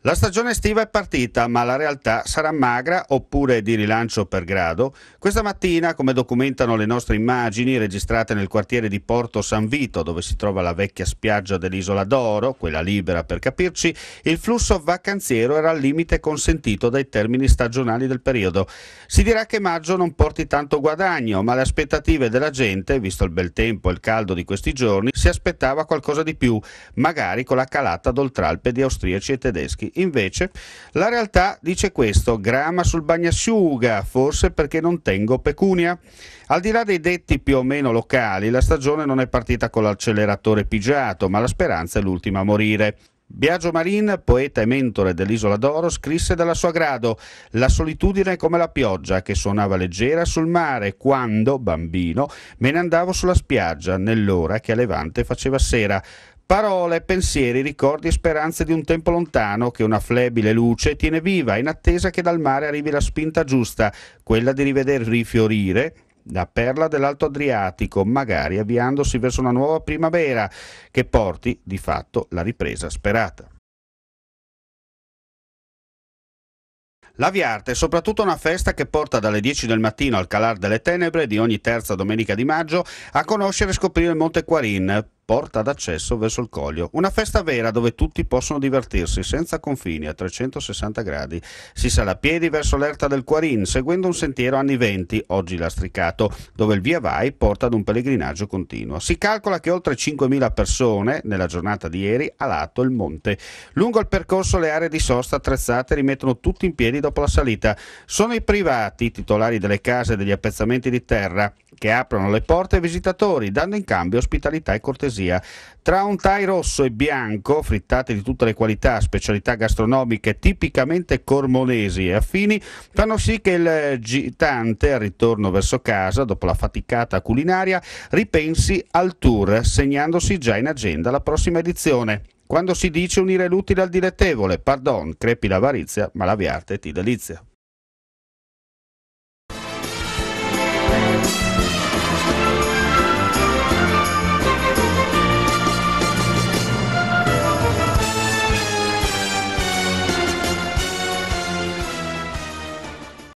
La stagione estiva è partita, ma la realtà sarà magra oppure di rilancio per grado? Questa mattina, come documentano le nostre immagini registrate nel quartiere di Porto San Vito, dove si trova la vecchia spiaggia dell'Isola d'Oro, quella libera per capirci, il flusso vacanziero era al limite consentito dai termini stagionali del periodo. Si dirà che maggio non porti tanto guadagno, ma le aspettative della gente, visto il bel tempo e il caldo di questi giorni, si aspettava qualcosa di più, magari con la calata d'oltralpe di austriaci e tedeschi. Invece la realtà dice questo: grama sul bagnasciuga, forse perché non tengo pecunia. Al di là dei detti più o meno locali, la stagione non è partita con l'acceleratore pigiato, ma la speranza è l'ultima a morire. Biagio Marin, poeta e mentore dell'Isola d'Oro, scrisse dalla sua grado: la solitudine è come la pioggia che suonava leggera sul mare quando, bambino, me ne andavo sulla spiaggia nell'ora che a Levante faceva sera. Parole, pensieri, ricordi e speranze di un tempo lontano che una flebile luce tiene viva in attesa che dal mare arrivi la spinta giusta, quella di rivedere rifiorire la perla dell'Alto Adriatico, magari avviandosi verso una nuova primavera che porti di fatto la ripresa sperata. La Viarte è soprattutto una festa che porta dalle 10 del mattino al calar delle tenebre di ogni terza domenica di maggio a conoscere e scoprire il Monte Quarin, porta d'accesso verso il Coglio. Una festa vera dove tutti possono divertirsi senza confini a 360 gradi. Si sale a piedi verso l'erta del Quarin, seguendo un sentiero anni 20, oggi lastricato, dove il via vai porta ad un pellegrinaggio continuo. Si calcola che oltre 5.000 persone, nella giornata di ieri, ha lato il monte. Lungo il percorso le aree di sosta attrezzate rimettono tutti in piedi dopo la salita. Sono i privati, titolari delle case e degli appezzamenti di terra, che aprono le porte ai visitatori, dando in cambio ospitalità e cortesia. Tra un thai rosso e bianco, frittate di tutte le qualità, specialità gastronomiche tipicamente cormonesi e affini, fanno sì che il gitante, al ritorno verso casa, dopo la faticata culinaria, ripensi al tour, segnandosi già in agenda la prossima edizione. Quando si dice unire l'utile al dilettevole, pardon, crepi l'avarizia, ma la Viarte ti delizia.